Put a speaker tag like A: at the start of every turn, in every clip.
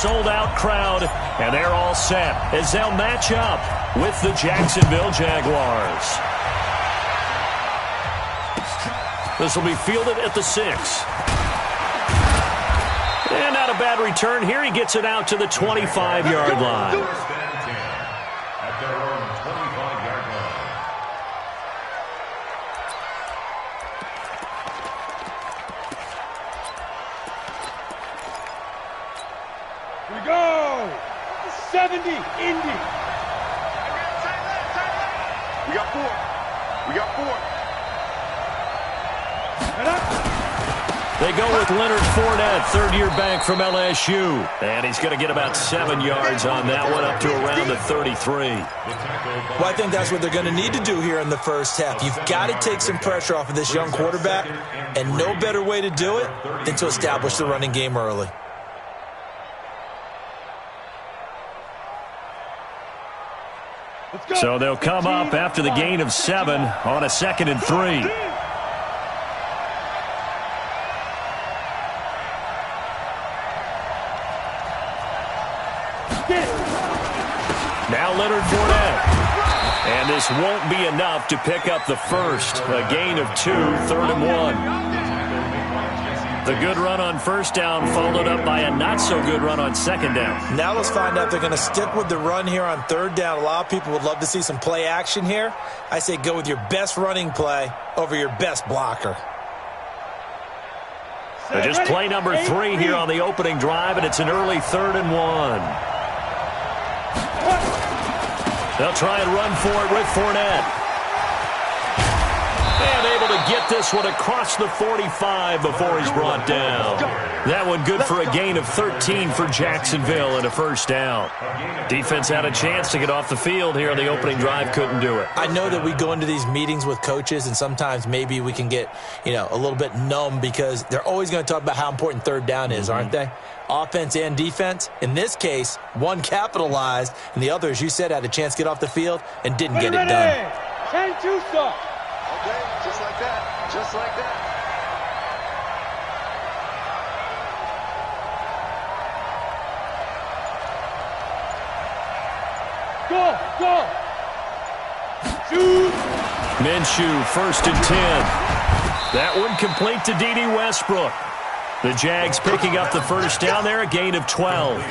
A: sold-out crowd, and they're all set as they'll match up with the Jacksonville Jaguars. This will be fielded at the 6. And not a bad return here. He gets it out to the 25-yard line.
B: Here we go! 70, Indy.
C: We got 4. We got 4.
A: They go with Leonard Fournette, third-year back from LSU. And he's going to get about 7 yards on that one, up to around the 33.
D: Well, I think that's what they're going to need to do here in the first half. You've got to take some pressure off of this young quarterback, and no better way to do it than to establish the running game early.
A: So they'll come up after the gain of 7 on a 2nd and 3. Now Leonard Fournette. And this won't be enough to pick up the first. A gain of 2, 3rd and 1. The good run on first down followed up by a not-so-good run on second down.
D: Now let's find out if they're going to stick with the run here on third down. A lot of people would love to see some play action here. I say go with your best running play over your best blocker.
A: Just play number 3 here on the opening drive, and it's an early 3rd and 1. They'll try and run for it with Fournette. And able to get this one across the 45 before he's brought down. That one good for a gain of 13 for Jacksonville and a first down. Defense had a chance to get off the field here on the opening drive, couldn't do it.
D: I know that we go into these meetings with coaches, and sometimes maybe we can get, a little bit numb because they're always going to talk about how important third down is, aren't they? Offense and defense. In this case, one capitalized, and the other, as you said, had a chance to get off the field and didn't get it done.
B: 10-2 stop.
C: Okay, just like that. Just like that.
B: Go, go. Shoot.
A: Minshew, 1st and 10. That one complete to D.D. Westbrook. The Jags picking up the first down there, a gain of 12.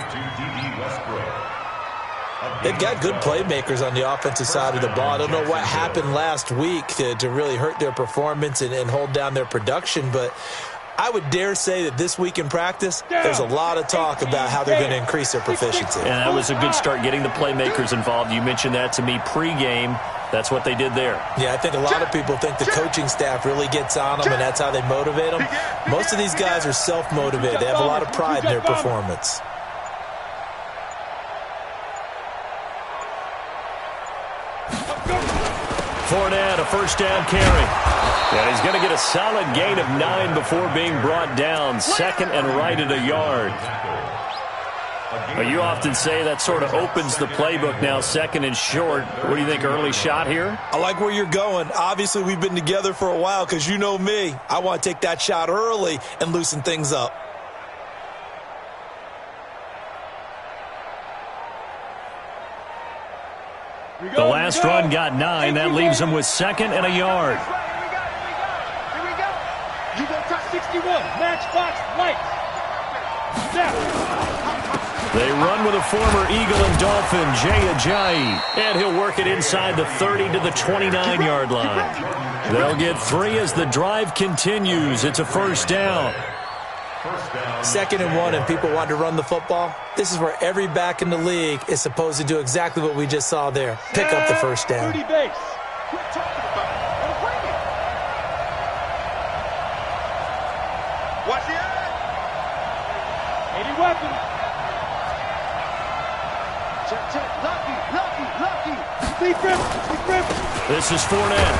D: They've got good playmakers on the offensive side of the ball. I don't know what happened last week to really hurt their performance and hold down their production, but I would dare say that this week in practice, there's a lot of talk about how they're going to increase their proficiency.
A: And that was a good start getting the playmakers involved. You mentioned that to me pregame. That's what they did there.
D: Yeah, I think a lot of people think the coaching staff really gets on them, and that's how they motivate them. Most of these guys are self-motivated. They have a lot of pride in their performance.
A: Fournette, a first down carry. And he's going to get a solid gain of 9 before being brought down. 2nd and right at a yard. Well, you often say that sort of opens the playbook now, 2nd and short. What do you think, early shot here?
D: I like where you're going. Obviously, we've been together for a while because you know me. I want to take that shot early and loosen things up.
A: The last run got 9. That leaves him with 2nd and a yard.
B: Here we go. You go top 61. Matchbox lights. Step.
A: They run with a former Eagle and Dolphin, Jay Ajayi. And he'll work it inside the 30 to the 29-yard line. They'll get 3 as the drive continues. It's a first down.
D: 2nd and 1, and people want to run the football. This is where every back in the league is supposed to do exactly what we just saw there. Pick up the first down.
B: 30 base.
C: Quit talking about it. Don't bring it. Watch the eye.
B: 80 weapons.
C: Check, check. Lucky.
B: Sleep grip.
A: This is Fournette.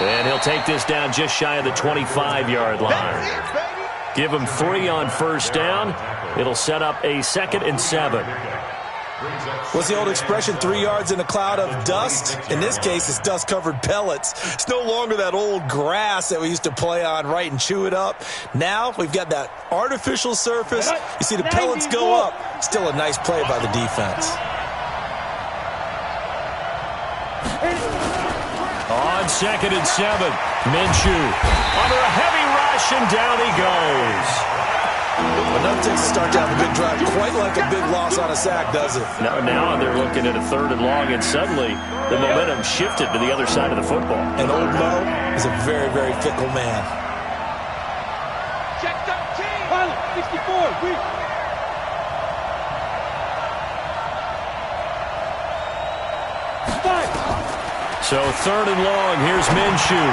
A: And he'll take this down just shy of the 25-yard line.
C: That's it, baby.
A: Give him 3 on first down. It'll set up a 2nd and 7.
D: What's the old expression, 3 yards in a cloud of dust? In this case, it's dust-covered pellets. It's no longer that old grass that we used to play on, right, and chew it up. Now we've got that artificial surface. You see the pellets go up. Still a nice play by the defense.
A: On 2nd and 7, Minshew under a heavy rush, and down he goes.
D: Enough to start to have a good drive, quite like a big loss on a sack, does it?
A: Now they're looking at a 3rd and long, and suddenly the momentum shifted to the other side of the football.
D: And old Mo is a very, very fickle man.
B: Check 13. Pilot, 64. We.
A: So 3rd and long, here's Minshew.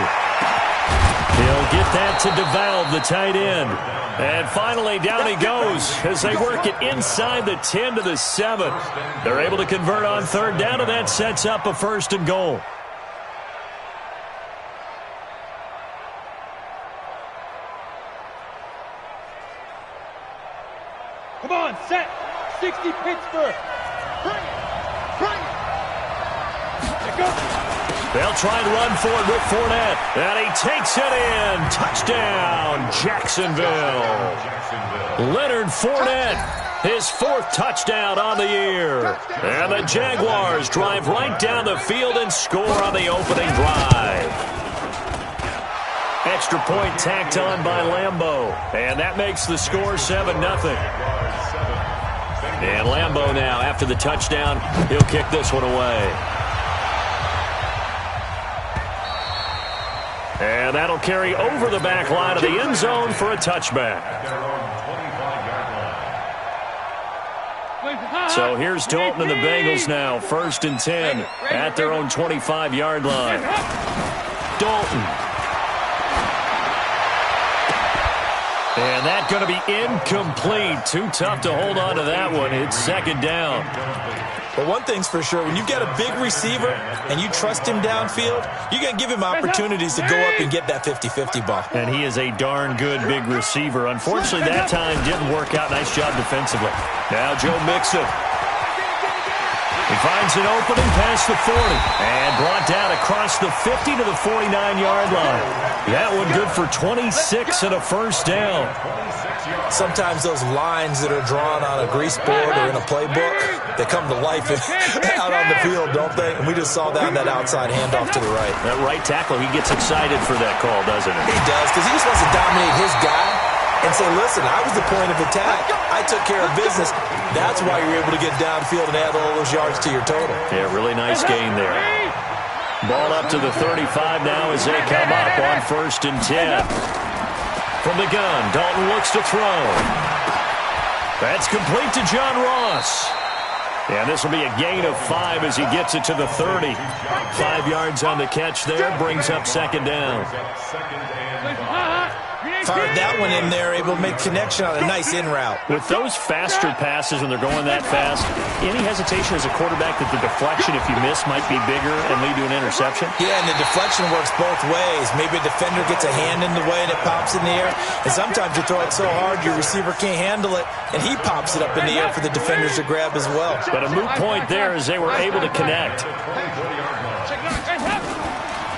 A: He'll get that to DeValve, the tight end. And finally, down he goes as they work it inside the 10 to the 7. They're able to convert on 3rd down, and that sets up a 1st and goal.
B: Come on, set. 60 Pittsburgh. Bring it. Bring it. There goes.
A: They'll try and run for it with Fournette. And he takes it in. Touchdown, Jacksonville. Leonard Fournette, his 4th touchdown on the year. And the Jaguars drive right down the field and score on the opening drive. Extra point tacked on by Lambeau. And that makes the score 7-0. And Lambeau now, after the touchdown, he'll kick this one away. And that'll carry over the back line of the end zone for a touchback. So here's Dalton and the Bengals now, 1st and 10 at their own 25-yard line. Dalton. And that's going to be incomplete. Too tough to hold on to that one. It's 2nd down.
D: But one thing's for sure, when you've got a big receiver and you trust him downfield, you're going to give him opportunities to go up and get that 50-50 ball.
A: And he is a darn good big receiver. Unfortunately, that time didn't work out. Nice job defensively. Now Joe Mixon. He finds an opening past the 40 and brought down across the 50 to the 49-yard line. That one good for 26 and a 1st down.
D: Sometimes those lines that are drawn on a grease board or in a playbook, they come to life out on the field, don't they? And we just saw that outside handoff to the right.
A: That right tackle, he gets excited for that call, doesn't he?
D: He does, because he just wants to dominate his guy and say, listen, I was the point of attack. I took care of business. That's why you're able to get downfield and add all those yards to your total.
A: Yeah, really nice gain there. Ball up to the 35 now as they come up on 1st and 10. From the gun, Dalton looks to throw. That's complete to John Ross. And this will be a gain of 5 as he gets it to the 30. 5 yards on the catch there, brings up 2nd down.
D: Fired that one in there, able to make connection on a nice in route.
A: With those faster passes when they're going that fast, any hesitation as a quarterback that the deflection, if you miss, might be bigger and lead to an interception?
D: Yeah, and the deflection works both ways. Maybe a defender gets a hand in the way and it pops in the air. And sometimes you throw it so hard your receiver can't handle it, and he pops it up in the air for the defenders to grab as well.
A: But a moot point there as they were able to connect.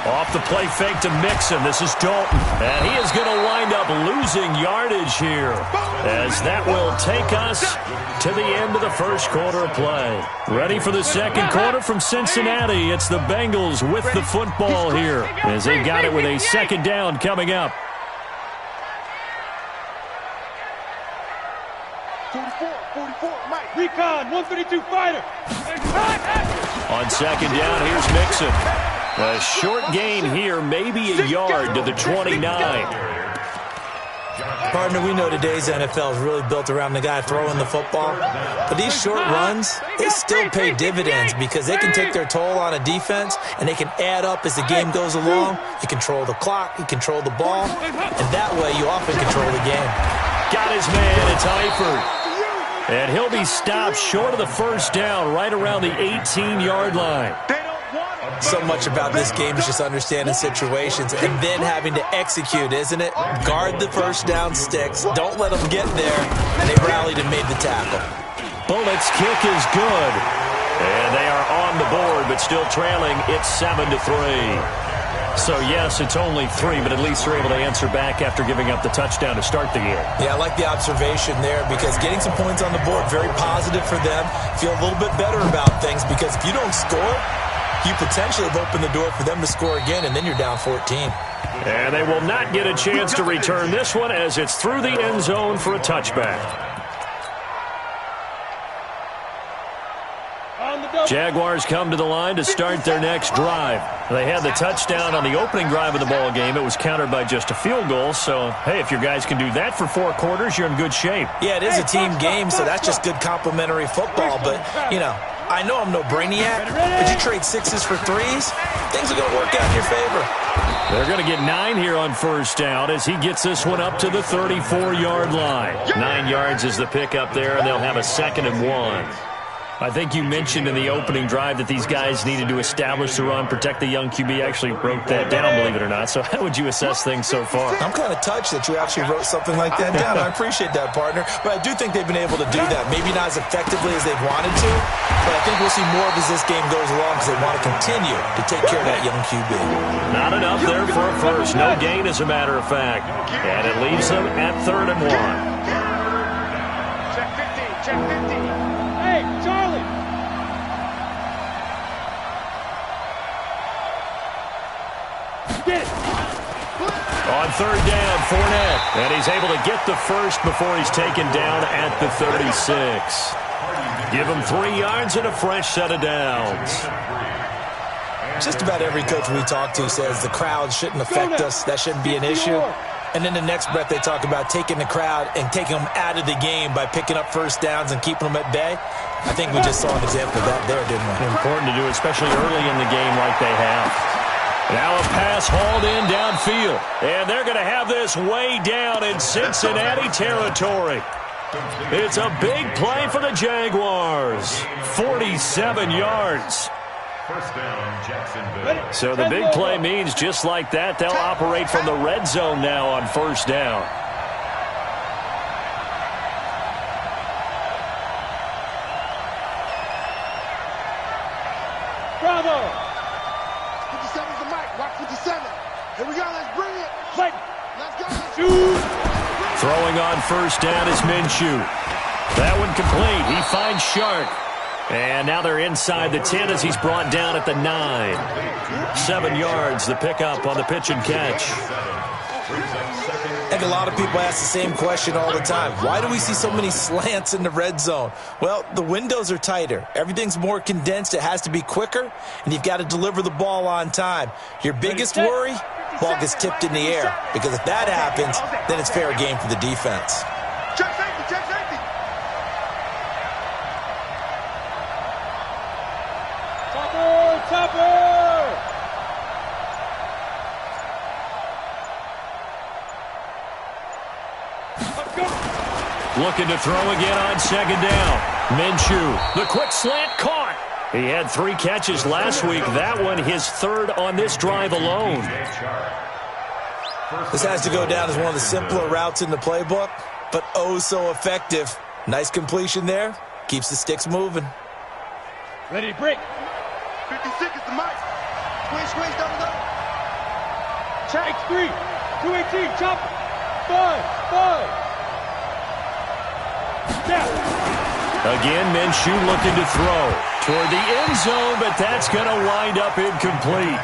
A: Off the play fake to Mixon. This is Dalton. And he is going to wind up losing yardage here, as that will take us to the end of the 1st quarter of play. Ready for the 2nd quarter from Cincinnati. It's the Bengals with the football here, as they got it with a 2nd down coming up.
B: 44, Mike. Recon, 132 fighter.
A: On 2nd down, here's Mixon. A short gain here, maybe a yard to the 29.
D: Partner, we know today's NFL is really built around the guy throwing the football. But these short runs, they still pay dividends because they can take their toll on a defense and they can add up as the game goes along. You control the clock, you control the ball, and that way you often control the game.
A: Got his man, it's Eifert. And he'll be stopped short of the 1st down right around the 18-yard line.
D: So much about this game is just understanding situations and then having to execute, isn't it? Guard the 1st down sticks. Don't let them get there. And they rallied and made the tackle.
A: Bullett's kick is good. And they are on the board, but still trailing. It's 7-3. So, yes, it's only 3, but at least they're able to answer back after giving up the touchdown to start the game.
D: Yeah, I like the observation there because getting some points on the board, very positive for them. Feel a little bit better about things because if you don't score, you potentially have opened the door for them to score again, and then you're down 14.
A: And they will not get a chance to return this one as it's through the end zone for a touchback. Jaguars come to the line to start their next drive. They had the touchdown on the opening drive of the ball game. It was countered by just a field goal. So, hey, if your guys can do that for 4 quarters, you're in good shape.
D: Yeah, it is a team game, so that's just good complimentary football. But, you know, I know I'm no brainiac, but you trade 6s for 3s, things are going to work out in your favor.
A: They're going to get 9 here on first down as he gets this one up to the 34-yard line. 9 yards is the pickup there, and they'll have a 2nd and 1. I think you mentioned in the opening drive that these guys needed to establish the run, protect the young QB. Actually wrote that down, believe it or not. So how would you assess things so far?
D: I'm kind of touched that you actually wrote something like that down. I appreciate that, partner. But I do think they've been able to do that. Maybe not as effectively as they've wanted to, but I think we'll see more of as this game goes along because they want to continue to take care of that young QB.
A: Not enough there for a first. No gain, as a matter of fact. And it leaves them at 3rd and 1.
B: Check 15, check 15. Hey, Charlie. Get it.
A: On 3rd down, Fournette. And he's able to get the first before he's taken down at the 36. Give him 3 yards and a fresh set of downs.
D: Just about every coach we talk to says the crowd shouldn't affect us. That shouldn't be an issue. And then the next breath they talk about taking the crowd and taking them out of the game by picking up first downs and keeping them at bay. I think we just saw an example of that there, didn't we?
A: Important to do, especially early in the game like they have. Now a pass hauled in downfield. And they're going to have this way down in Cincinnati territory. It's a big play for the Jaguars. 47 yards.
E: First down, Jacksonville.
A: So the big play means just like that, they'll operate from the red zone now on first down.
B: Bravo.
C: 57's the mic. Watch 57. Here we go. Let's bring it.
B: Fight.
C: Let's go.
B: Shoot.
A: Throwing on first down is Minshew. That one complete. He finds Shark. And now they're inside the 10 as he's brought down at the 9. 7 yards, the pickup on the pitch and catch.
D: I think a lot of people ask the same question all the time. Why do we see so many slants in the red zone? Well, the windows are tighter. Everything's more condensed. It has to be quicker, and you've got to deliver the ball on time. Your biggest worry, ball gets tipped in the air, because if that happens, then it's fair game for the defense.
C: Check safety. Check safety.
B: Topper.
A: Looking to throw again on 2nd down. Minshew, the quick slant caught. He had 3 catches last week. That one his 3rd on this drive alone.
D: This has to go down as one of the simpler routes in the playbook, but oh so effective. Nice completion there. Keeps the sticks moving.
B: Ready to break.
C: 56 is the mic. Squeeze, double.
B: Check 3. 218. Chop. 5. Down.
A: Again, Minshew looking to throw toward the end zone, but that's going to wind up incomplete.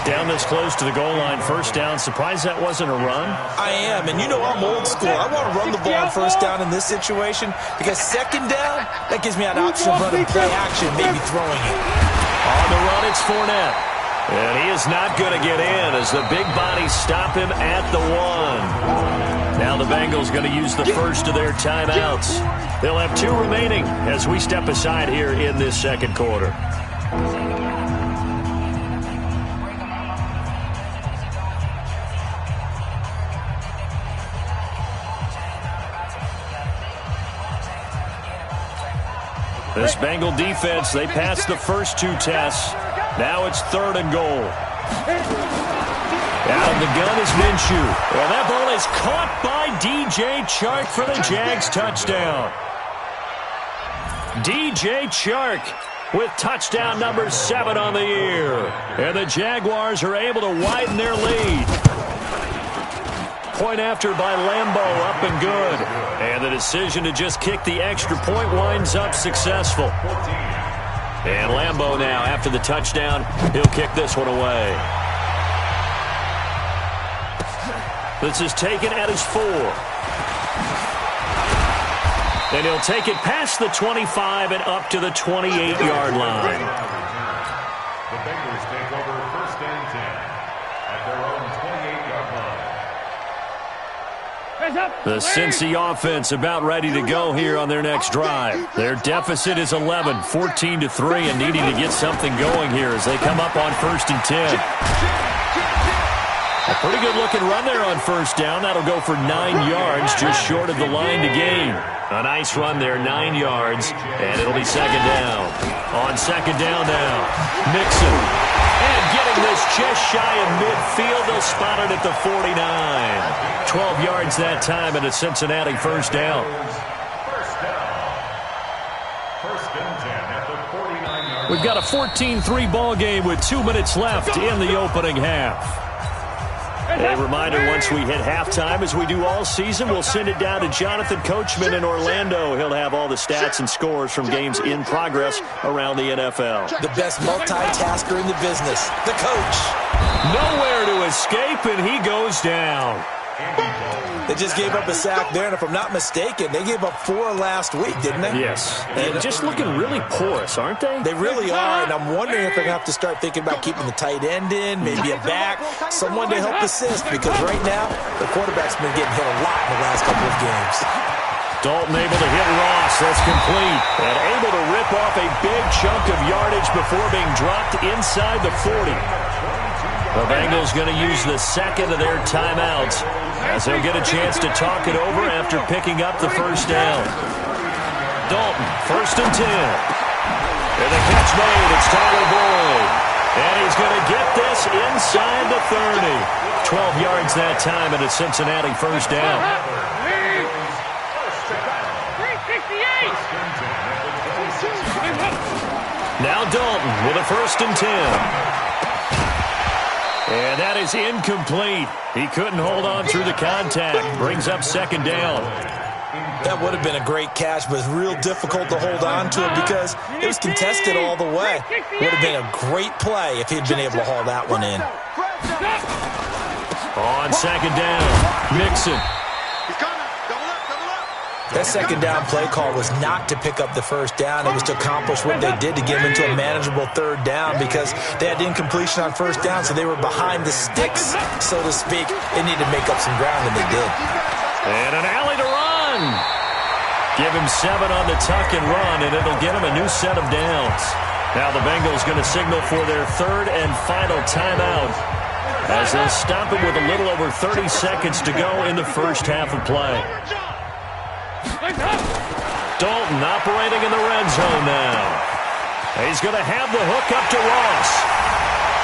A: Down this close to the goal line, first down. Surprised that wasn't a run?
D: I am, and you know I'm old school. I want to run the ball on first down in this situation because 2nd down, that gives me an option of running play action, maybe throwing it.
A: On the run, it's Fournette. And he is not going to get in as the big bodies stop him at the 1. Now the Bengals going to use the first of their timeouts. They'll have 2 remaining as we step aside here in this 2nd quarter. This Bengal defense, they passed the first 2 tests. Now it's 3rd and goal. Out of the gun is Minshew. Well, that ball is caught by DJ Chark for the Jags touchdown. DJ Chark with touchdown number 7 on the year. And the Jaguars are able to widen their lead. Point after by Lambeau, up and good. And the decision to just kick the extra point winds up successful. And Lambeau now, after the touchdown, he'll kick this one away. This is taken at his 4. And he'll take it past the 25 and up to the 28-yard line.
E: The Bengals take over 1st and 10 at their own 28-yard line.
A: The Cincy offense about ready to go here on their next drive. Their deficit is 11, 14-3, and needing to get something going here as they come up on 1st and 10. A pretty good-looking run there on 1st down. That'll go for 9 yards, just short of the line to gain. A nice run there, 9 yards, and it'll be 2nd down. On 2nd down now, Mixon. And getting this just shy of midfield, they'll spot it at the 49. 12 yards that time, and a Cincinnati 1st down.
E: 1st and 10 at the 49-yard line.
A: We've got a 14-3 ball game with 2 minutes left in the opening half. A reminder, once we hit halftime, as we do all season, we'll send it down to Jonathan Coachman in Orlando. He'll have all the stats and scores from games in progress around the NFL.
D: The best multitasker in the business, the coach.
A: Nowhere to escape, and he goes down.
D: They just gave up a sack there, and if I'm not mistaken, they gave up 4 last week, didn't they?
A: Yes. And just looking really porous, aren't they?
D: They really are, and I'm wondering if they're going to have to start thinking about keeping the tight end in, maybe a back, someone to help assist, because right now, the quarterback's been getting hit a lot in the last couple of games.
A: Dalton able to hit Ross. That's complete. And able to rip off a big chunk of yardage before being dropped inside the 40. The Bengals going to use the second of their timeouts as they'll get a chance to talk it over after picking up the 1st down. Dalton, 1st and 10. And the catch made. It's Tyler Boyd. And he's going to get this inside the 30. 12 yards that time, and a Cincinnati 1st down. Now Dalton with a 1st and 10. And that is incomplete. He couldn't hold on through the contact. Brings up 2nd down.
D: That would have been a great catch, but it's real difficult to hold on to it because it was contested all the way. Would have been a great play if he'd been able to haul that one in.
A: On 2nd down, Mixon.
D: That 2nd down play call was not to pick up the 1st down. It was to accomplish what they did to get him into a manageable 3rd down because they had incompletion on 1st down, so they were behind the sticks, so to speak. They needed to make up some ground, and they did.
A: And an alley to run. Give him 7 on the tuck and run, and it'll get him a new set of downs. Now the Bengals going to signal for their 3rd and final timeout as they'll stop it with a little over 30 seconds to go in the 1st half of play. Dalton operating in the red zone now. He's going to have the hook up to Ross.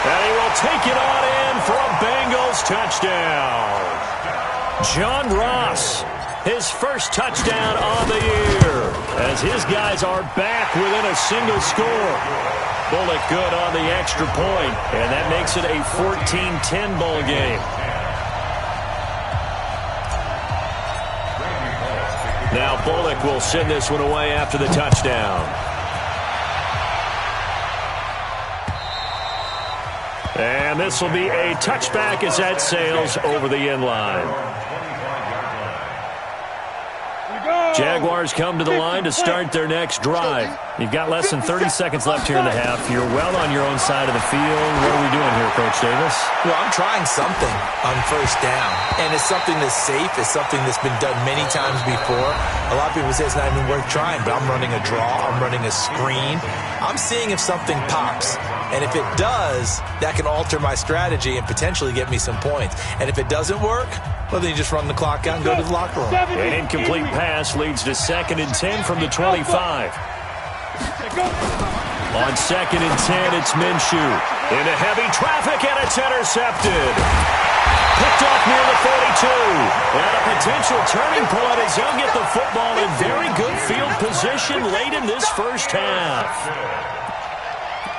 A: And he will take it on in for a Bengals touchdown. John Ross, his 1st touchdown on the year, as his guys are back within a single score. Bullock good on the extra point, and that makes it a 14-10 ball game. Now Bullock will send this one away after the touchdown. And this will be a touchback as that sails over the end line. Jaguars come to the line to start their next drive. You've got less than 30 seconds left here in the half. You're well on your own side of the field. What are we doing here, Coach Davis?
D: Well, I'm trying something on 1st down, and it's something that's safe. It's something that's been done many times before. A lot of people say it's not even worth trying, but I'm running a draw. I'm running a screen. I'm seeing if something pops, and if it does, that can alter my strategy and potentially get me some points. And if it doesn't work, well, then you just run the clock out and go to the locker room.
A: An incomplete pass leads to 2nd and 10 from the 25. On 2nd and 10, it's Minshew. Into heavy traffic, and it's intercepted. Picked off near the 42. And a potential turning point as they'll get the football in very good field position late in this first half.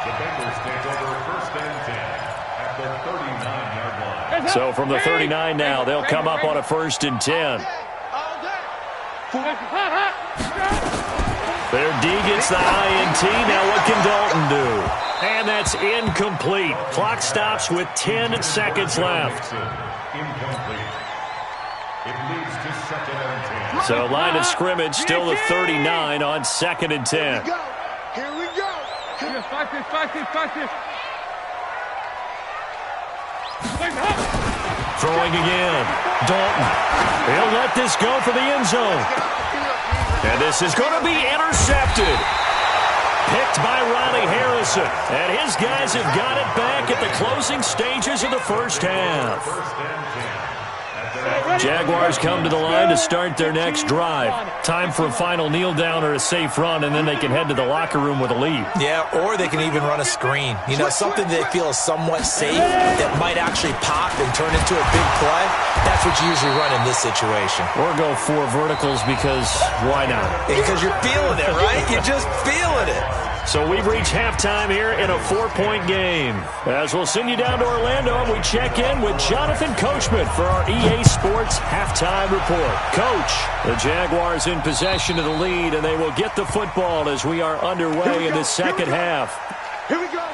E: The Bengals take over first and 10 at the 39-yard line.
A: So from the 39 now, they'll come up on a first and 10. Their D gets the INT. Now what can Dalton do? And that's incomplete. Clock stops with 10 seconds left.
E: Incomplete. It leads to second and 10.
A: So line of scrimmage still the 39 on second and 10.
C: Here we go.
A: Throwing again. Dalton. He'll let this go for the end zone. And this is going to be intercepted. Picked by Ronnie Harrison. And his guys have got it back at the closing stages of the first half.
E: First and 10.
A: Jaguars come to the line to start their next drive. Time for a final kneel down or a safe run, and then they can head to the locker room with a lead.
D: Yeah, or they can even run a screen. You know, something they feel is somewhat safe that might actually pop and turn into a big play. That's what you usually run in this situation.
A: Or go 4 verticals because why not?
D: Because you're feeling it, right? You're just feeling it.
A: So we've reached halftime here in a 4-point game. As we'll send you down to Orlando, and we check in with Jonathan Coachman for our EA Sports Halftime Report. Coach, the Jaguars in possession of the lead, and they will get the football as we are underway in the second half.
C: Here we go.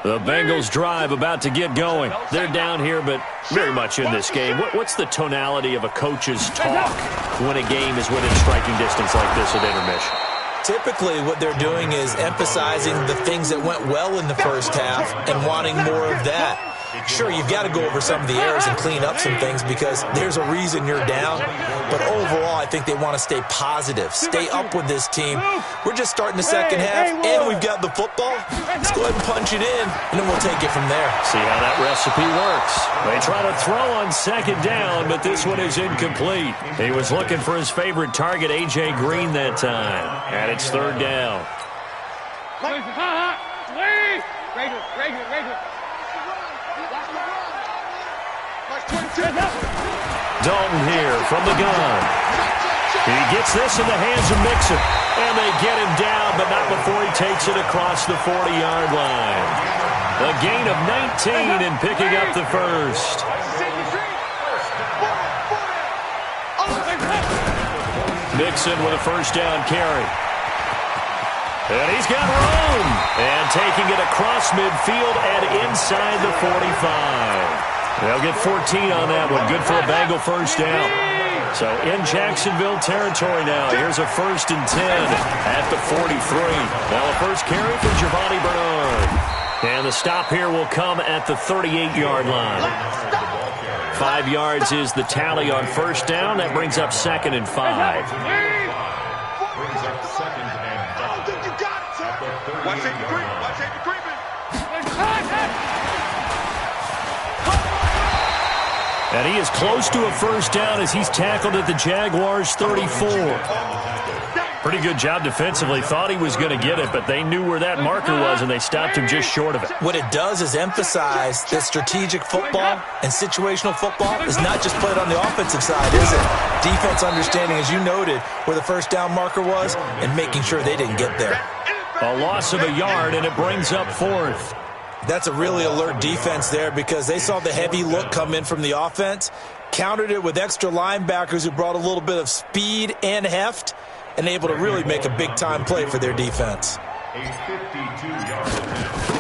A: The Bengals drive about to get going. They're down here, but very much in this game. What's the tonality of a coach's talk when a game is within striking distance like this at intermission?
D: Typically, what they're doing is emphasizing the things that went well in the first half and wanting more of that. Sure, you've got to go over some of the errors and clean up some things because there's a reason you're down. But overall, I think they want to stay positive, stay up with this team. We're just starting the second half, and we've got the football. Let's go ahead and punch it in, and then we'll take it from there.
A: See how that recipe works. They try to throw on second down, but this one is incomplete. He was looking for his favorite target, A.J. Green, that time. And it's third down. Dalton here from the gun. He gets this in the hands of Mixon. And they get him down, but not before he takes it across the 40-yard line. A gain of 19 and picking up the first. Mixon with a first down carry. And he's got room. And taking it across midfield and inside the 45. They'll get 14 on that one. Good for a Bengal first down. So in Jacksonville territory now. Here's a first and 10 at the 43. Now a first carry for Giovanni Bernard. And the stop here will come at the 38-yard line. 5 yards is the tally on first down. That brings up second and 5.
E: Brings up second and 5.
C: Watch it, creeping.
A: And he is close to a first down as he's tackled at the Jaguars' 34. Pretty good job defensively. Thought he was going to get it, but they knew where that marker was, and they stopped him just short of it.
D: What it does is emphasize that strategic football and situational football is not just played on the offensive side, is it? Defense understanding, as you noted, where the first down marker was and making sure they didn't get there.
A: A loss of a yard, and it brings up fourth.
D: That's a really alert defense there because they saw the heavy look come in from the offense, countered it with extra linebackers who brought a little bit of speed and heft, and able to really make a big-time play for their defense.
E: A 52-yard attempt.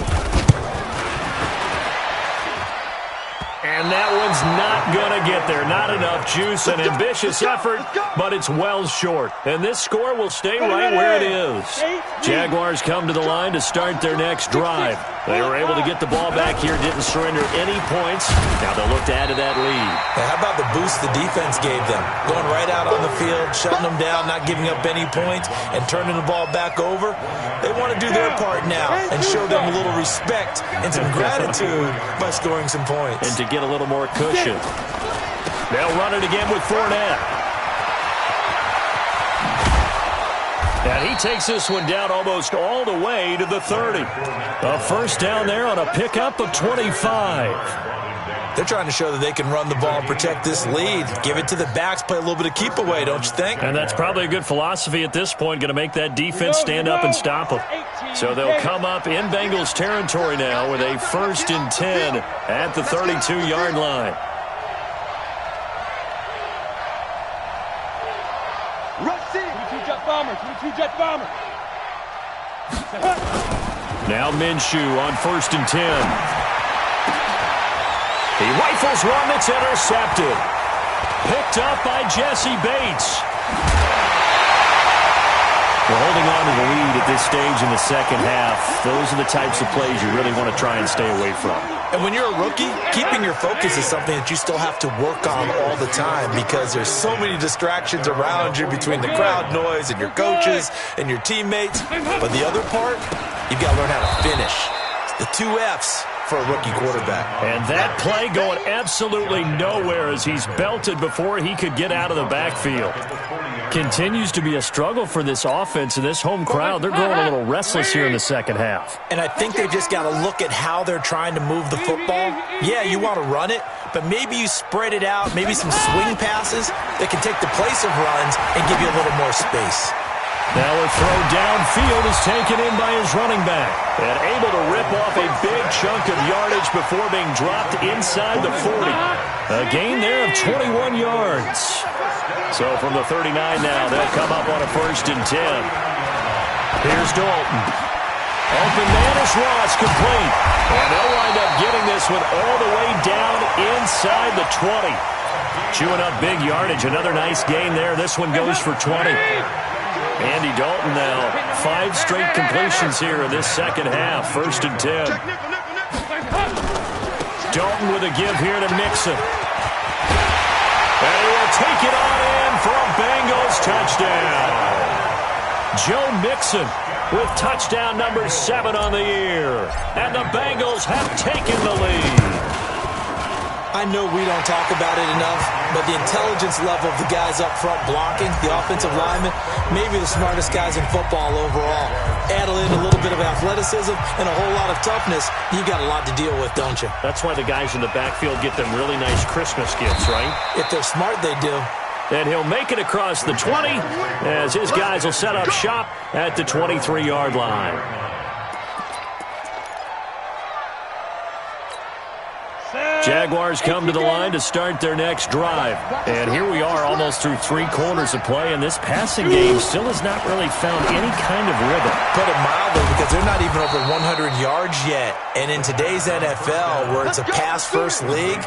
A: And that one's not going to get there. Not enough juice, an ambitious effort, but it's well short. And this score will stay right where it is. Jaguars come to the line to start their next drive. They were able to get the ball back here, didn't surrender any points. Now they'll look to add to that lead.
D: Now, how about the boost the defense gave them? Going right out on the field, shutting them down, not giving up any points, and turning the ball back over. They want to do their part now and show them a little respect and some gratitude by scoring some points.
A: And to get a little more cushion. They'll run it again with Fournette. And he takes this one down almost all the way to the 30. A first down there on a pickup of 25.
D: They're trying to show that they can run the ball and protect this lead. Give it to the backs, play a little bit of keep away, don't you think?
A: And that's probably a good philosophy at this point, going to make that defense stand up and stop them. So they'll come up in Bengals territory now with a 1st and 10 at the 32-yard line.
B: Rush 22 jet bomber, 22 jet bomber.
A: Now Minshew on 1st and 10. He rifles one that's intercepted. Picked up by Jesse Bates. We're holding on to the lead at this stage in the second half. Those are the types of plays you really want to try and stay away from.
D: And when you're a rookie, keeping your focus is something that you still have to work on all the time because there's so many distractions around you between the crowd noise and your coaches and your teammates. But the other part, you've got to learn how to finish. It's the 2 F's for a rookie quarterback.
A: And that play going absolutely nowhere as he's belted before he could get out of the backfield. Continues to be a struggle for this offense and this home crowd. They're growing a little restless here in the second half.
D: And I think they just got to look at how they're trying to move the football. Yeah, you want to run it, but maybe you spread it out, maybe some swing passes that can take the place of runs and give you a little more space.
A: Now a throw downfield is taken in by his running back. And able to rip off a big chunk of yardage before being dropped inside the 40. A gain there of 21 yards. So from the 39 now, they'll come up on a 1st and 10. Here's Dalton. Open man is Ross, complete. And they'll wind up getting this one all the way down inside the 20. Chewing up big yardage. Another nice gain there. This one goes for 20. Andy Dalton now, 5 straight completions here in this second half. 1st and 10. Dalton with a give here to Mixon. And he will take it on in for a Bengals touchdown. Joe Mixon with touchdown number 7 on the year. And the Bengals have taken the lead.
D: I know we don't talk about it enough, but the intelligence level of the guys up front blocking, the offensive linemen, maybe the smartest guys in football overall. Add in a little bit of athleticism and a whole lot of toughness, you got a lot to deal with, don't you?
A: That's why the guys in the backfield get them really nice Christmas gifts, right?
D: If they're smart, they do.
A: And he'll make it across the 20 as his guys will set up shop at the 23-yard line. Jaguars come to the line to start their next drive. And here we are almost through 3 quarters of play, and this passing game still has not really found any kind of rhythm.
D: Put it mildly, because they're not even over 100 yards yet. And in today's NFL, where it's a pass-first league,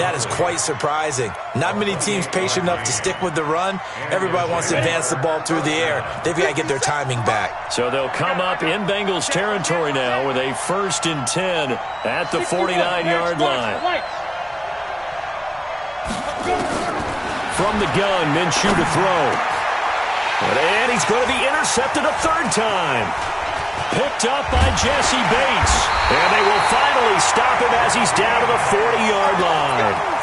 D: that is quite surprising. Not many teams patient enough to stick with the run. Everybody wants to advance the ball through the air. They've got to get their timing back.
A: So they'll come up in Bengals territory now with a 1st and 10 at the 49-yard line. From the gun, Minshew to throw. And he's going to be intercepted a 3rd time. Picked up by Jesse Bates. And they will finally stop him as he's down to the 40-yard line.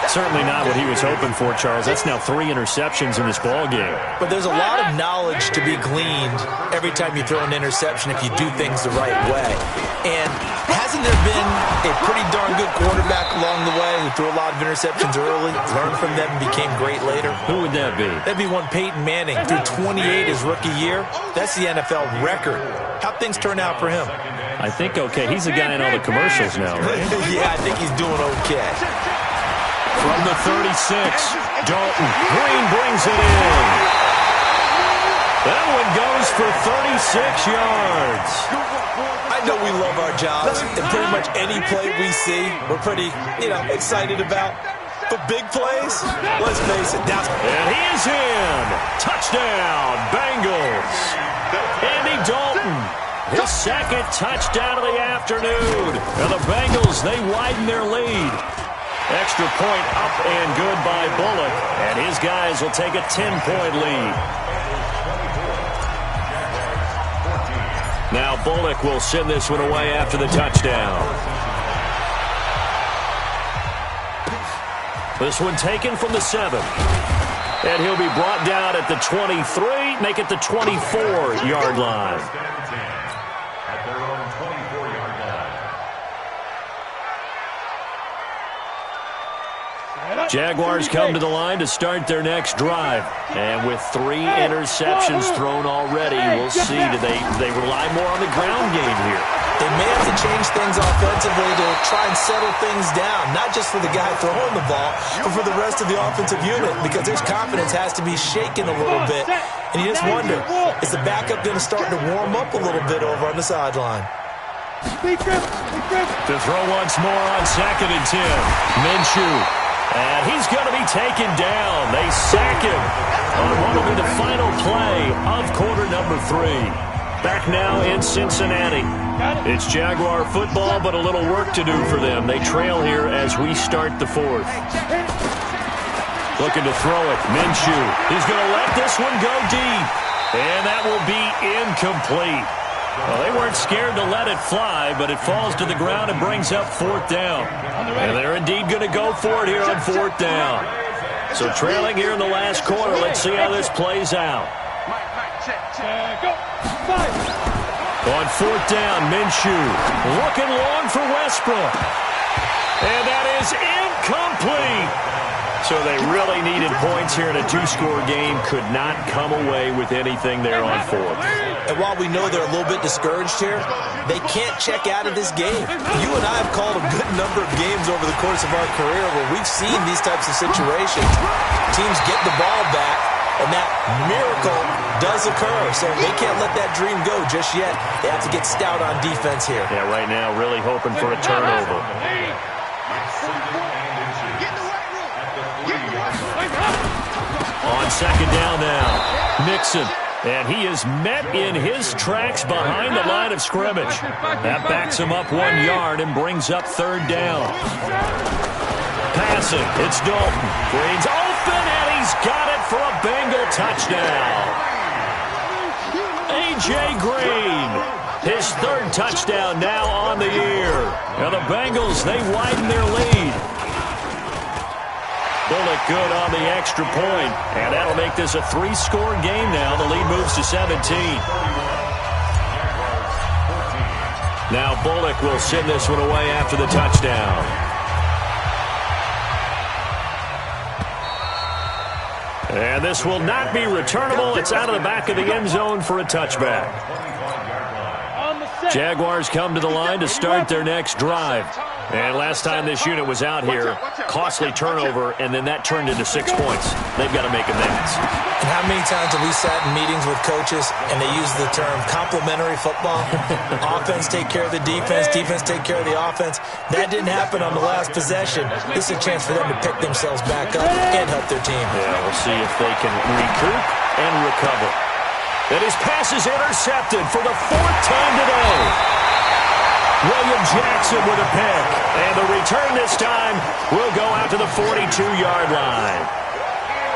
A: Certainly not what he was hoping for, Charles. That's now 3 interceptions in this ball game.
D: But there's a lot of knowledge to be gleaned every time you throw an interception if you do things the right way. And hasn't there been a pretty darn good quarterback along the way who threw a lot of interceptions early, learned from them, and became great later?
A: Who would that be?
D: That'd be one Peyton Manning. Threw 28 his rookie year. That's the NFL record. How'd things turn out for him?
A: I think okay. He's the guy in all the commercials now, right?
D: Yeah, I think he's doing okay.
A: From the 36, Dalton. Green brings it in. That one goes for 36 yards.
D: I know we love our jobs, and pretty much any play we see, we're pretty, excited about. But big plays, let's face it,
A: and he is in. Touchdown, Bengals. Andy Dalton, his 2nd touchdown of the afternoon. And the Bengals, they widen their lead. Extra point up and good by Bullock. And his guys will take a 10-point lead. Now Bullock will send this one away after the touchdown. This one taken from the 7. And he'll be brought down at the 23, make it the 24-yard line.
E: At their own 24-yard line.
A: Jaguars come to the line to start their next drive. And with 3 interceptions thrown already, we'll see, do they rely more on the ground game here?
D: They may have to change things offensively to try and settle things down, not just for the guy throwing the ball, but for the rest of the offensive unit, because their confidence has to be shaken a little bit. And you just wonder, is the backup going to start to warm up a little bit over on the sideline?
A: To throw once more on 2nd and 10. Minshew. And he's going to be taken down. They sack him on what will be the final play of quarter number 3. Back now in Cincinnati. It's Jaguar football, but a little work to do for them. They trail here as we start the 4th. Looking to throw it. Minshew. He's going to let this one go deep. And that will be incomplete. Well, they weren't scared to let it fly, but it falls to the ground and brings up 4th down. And they're indeed going to go for it here on 4th down. So trailing here in the last quarter, let's see how this plays out. On 4th down, Minshew looking long for Westbrook. And that is incomplete. So they really needed points here in a 2-score game. Could not come away with anything there on 4th.
D: And while we know they're a little bit discouraged here, they can't check out of this game. You and I have called a good number of games over the course of our career where we've seen these types of situations. Teams get the ball back, and that miracle does occur. So they can't let that dream go just yet. They have to get stout on defense here.
A: Yeah, right now really hoping for a turnover. On 2nd down now, Mixon. And he is met in his tracks behind the line of scrimmage. That backs him up 1 yard and brings up 3rd down. Passing, it's Dalton. Green's open, and he's got it for a Bengal touchdown. A.J. Green, his 3rd touchdown now on the year. Now the Bengals, they widen their lead. Bullock good on the extra point, and that'll make this a 3-score game now. The lead moves to 17. Now Bullock will send this one away after the touchdown. And this will not be returnable. It's out of the back of the end zone for a touchback. Jaguars come to the line to start their next drive. And last time this unit was out here, costly turnover, and then that turned into 6 points. They've got to make amends.
D: And how many times have we sat in meetings with coaches and they use the term complementary football? Offense take care of the defense, defense take care of the offense. That didn't happen on the last possession. This is a chance for them to pick themselves back up and help their team.
A: Yeah, we'll see if they can recoup and recover. And his pass is intercepted for the 4th time today. William Jackson with a pick. And the return this time will go out to the 42-yard line.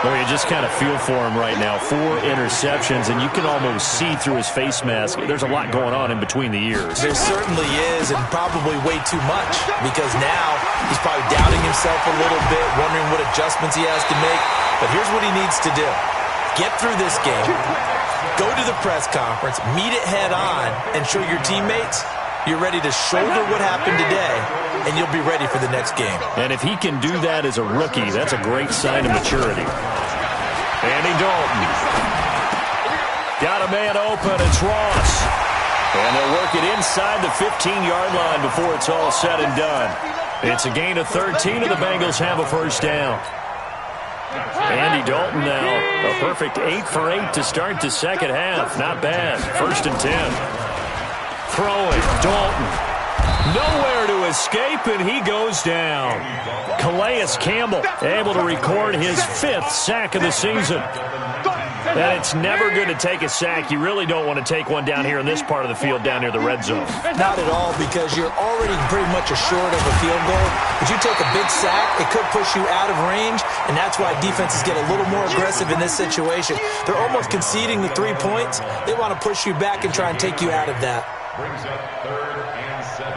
A: Well, you just kind of feel for him right now. 4 interceptions, and you can almost see through his face mask. There's a lot going on in between the ears.
D: There certainly is, and probably way too much, because now he's probably doubting himself a little bit, wondering what adjustments he has to make. But here's what he needs to do. Get through this game, go to the press conference, meet it head on, and show your teammates you're ready to shoulder what happened today, and you'll be ready for the next game.
A: And if he can do that as a rookie, that's a great sign of maturity. Andy Dalton. Got a man open. It's Ross. And they'll work it inside the 15-yard line before it's all said and done. It's a gain of 13, and the Bengals have a 1st down. Andy Dalton now, a perfect 8 for 8 to start the 2nd half. Not bad. 1st and 10. Throwing, Dalton, nowhere to escape, and he goes down. Calais Campbell able to record his 5th sack of the season. And it's never good to take a sack. You really don't want to take one down here in this part of the field, down near the red zone.
D: Not at all, because you're already pretty much assured of a field goal. But you take a big sack, it could push you out of range, and that's why defenses get a little more aggressive in this situation. They're almost conceding the 3 points. They want to push you back and try and take you out of that.
E: Brings up 3rd and 7.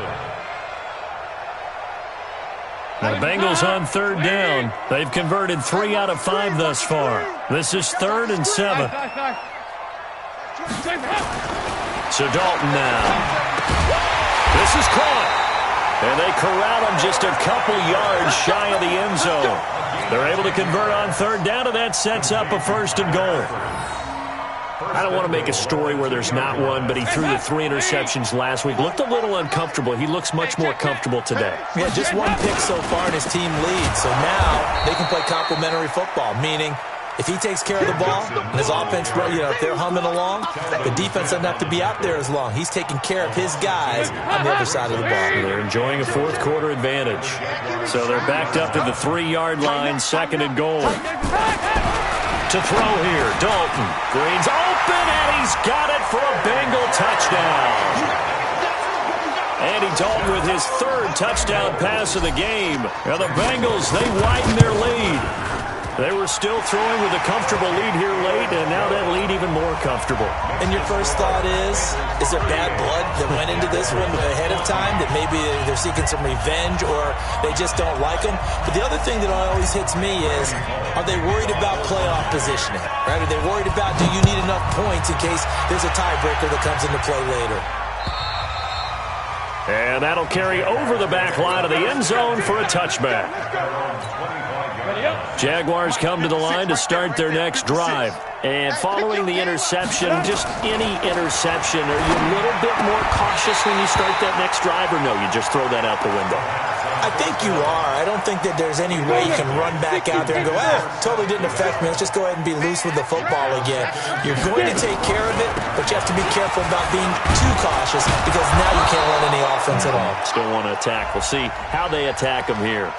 A: The Bengals on third down. They've converted 3 out of 5 thus far. This is 3rd and 7. So Dalton now. This is caught. And they corral him just a couple yards shy of the end zone. They're able to convert on third down, and that sets up a 1st and goal. I don't want to make a story where there's not one, but he threw the 3 interceptions last week. Looked a little uncomfortable. He looks much more comfortable today.
D: Yeah, just 1 pick so far and his team leads. So now they can play complementary football, meaning if he takes care of the ball and his offense, if they're humming along, the defense doesn't have to be out there as long. He's taking care of his guys on the other side of the ball.
A: They're enjoying a 4th quarter advantage. So they're backed up to the 3-yard line, 2nd and goal. To throw here, Dalton. Green's open, and he's got it for a Bengal touchdown. Andy Dalton with his 3rd touchdown pass of the game. Now the Bengals, they widen their lead. They were still throwing with a comfortable lead here late, and now that lead even more comfortable.
D: And your first thought is there bad blood that went into this one ahead of time, that maybe they're seeking some revenge or they just don't like them? But the other thing that always hits me is, are they worried about playoff positioning? Right? Are they worried about, do you need enough points in case there's a tiebreaker that comes into play later?
A: And that'll carry over the back line of the end zone for a touchback. Jaguars come to the line to start their next drive. And following the interception, just any interception, are you a little bit more cautious when you start that next drive, or no, you just throw that out the window?
D: I think you are. I don't think that there's any way you can run back out there and go, totally didn't affect me. Let's just go ahead and be loose with the football again. You're going to take care of it, but you have to be careful about being too cautious because now you can't run any offense at all.
A: Still want to attack. We'll see how they attack them here.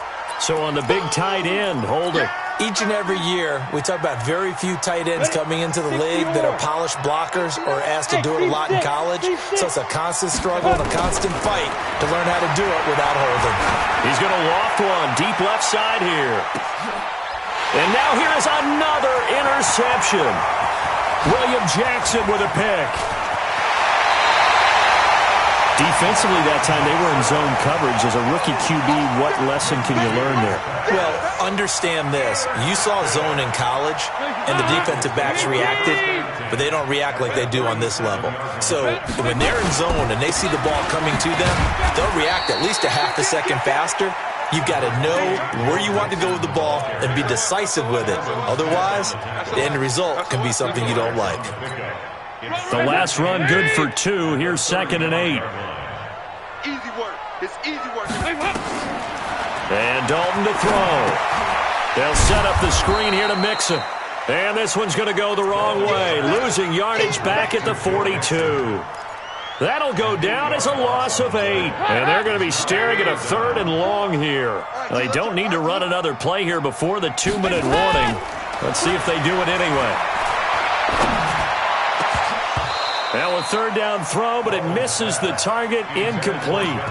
A: So on the big tight end, Holder.
D: Each and every year, we talk about very few tight ends coming into the league that are polished blockers or asked to do it a lot in college. So it's a constant struggle and a constant fight to learn how to do it without holding.
A: He's going to loft one deep left side here. And now here is another interception. William Jackson with a pick. Defensively that time, they were in zone coverage. As a rookie QB, what lesson can you learn there?
D: Well, understand this. You saw zone in college, and the defensive backs reacted, but they don't react like they do on this level. So when they're in zone and they see the ball coming to them, they'll react at least a half a second faster. You've got to know where you want to go with the ball and be decisive with it. Otherwise, the end result can be something you don't like.
A: The last run good for 2. Here's 2nd and 8.
C: Easy work. It's easy work.
A: And Dalton to throw. They'll set up the screen here to mix him. And this one's going to go the wrong way. Losing yardage back at the 42. That'll go down as a loss of 8. And they're going to be staring at a 3rd and long here. They don't need to run another play here before the 2-minute warning. Let's see if they do it anyway. Now a 3rd down throw, but it misses the target, incomplete.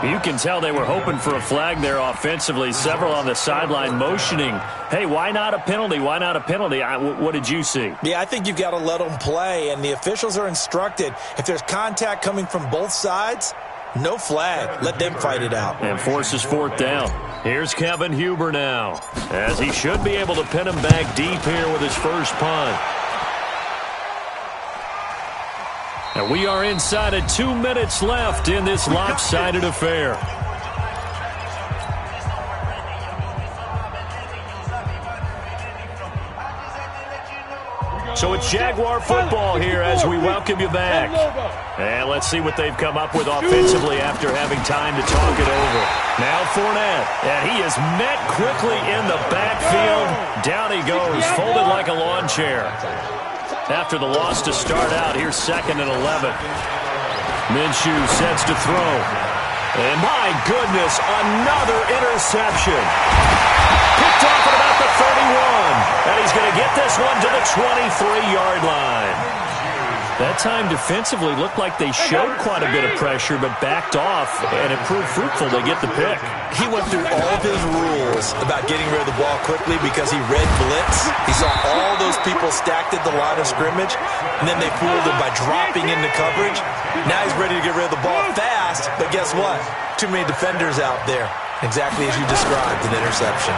A: You can tell they were hoping for a flag there offensively. Several on the sideline motioning, hey, why not a penalty? Why not a penalty? What did you see?
D: Yeah, I think you've got to let them play, and the officials are instructed, if there's contact coming from both sides, no flag. Let them fight it out.
A: And forces 4th down. Here's Kevin Huber now, as he should be able to pin him back deep here with his first punt. And we are inside of 2 minutes left in this lopsided affair. So it's Jaguar football here as we welcome you back. And let's see what they've come up with offensively after having time to talk it over. Now Fournette, and he is met quickly in the backfield. Down he goes, folded like a lawn chair. After the loss to start out, here's 2nd and 11. Minshew sets to throw. And my goodness, another interception. Picked off at about the 31. And he's going to get this one to the 23-yard line. That time defensively looked like they showed quite a bit of pressure, but backed off, and it proved fruitful. They get the pick.
D: He went through all of his rules about getting rid of the ball quickly because he read blitz. He saw all those people stacked at the line of scrimmage, and then they fooled him by dropping into coverage. Now he's ready to get rid of the ball fast, but guess what? Too many defenders out there. Exactly as you described, an interception.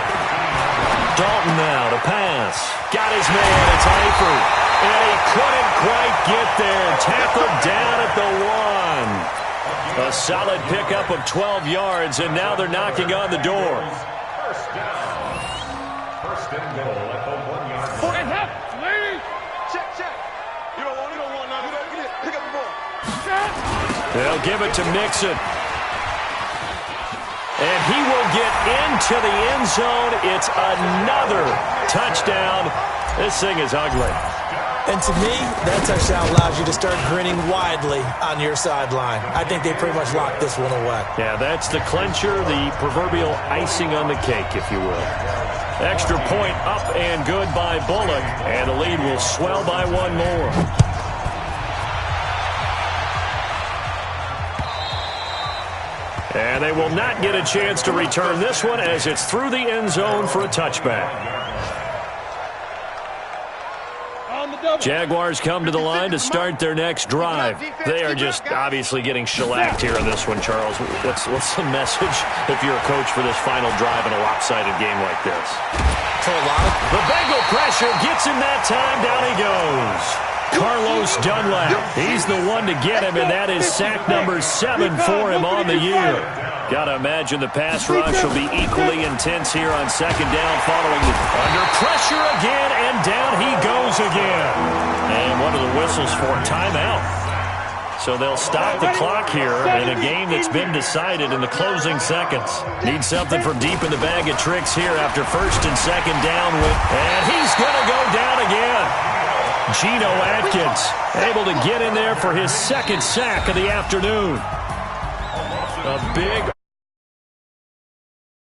A: Dalton now to pass. Got his man. It's Eifert. And he couldn't quite get there. Tackled down at the 1. A solid pickup of 12 yards, and now they're knocking on the door.
E: First down. First and goal at the 1 yard line.
B: And help, ladies.
C: Check. You don't want none. Get it. Pick up the ball.
A: They'll give it to Mixon. And he will get into the end zone. It's another touchdown. This thing is ugly.
D: And to me, that touchdown allows you to start grinning widely on your sideline. I think they pretty much locked this one away.
A: Yeah, that's the clincher, the proverbial icing on the cake, if you will. Extra point up and good by Bullock. And the lead will swell by one more. And they will not get a chance to return this one as it's through the end zone for a touchback. Jaguars come to the line to start their next drive. They are just obviously getting shellacked here in this one, Charles. What's the message if you're a coach for this final drive in a lopsided game like this? The Bengal pressure gets him that time. Down he goes. Carlos Dunlap. He's the one to get him, and that is sack number 7 for him on the year. Got to imagine the pass rush will be equally intense here on second down following the under pressure again, and down he goes again. And what are the whistles for? Timeout. So they'll stop the clock here in a game that's been decided in the closing seconds. Need something from deep in the bag of tricks here after first and second down. And he's going to go down again. Geno Atkins able to get in there for his second sack of the afternoon. A big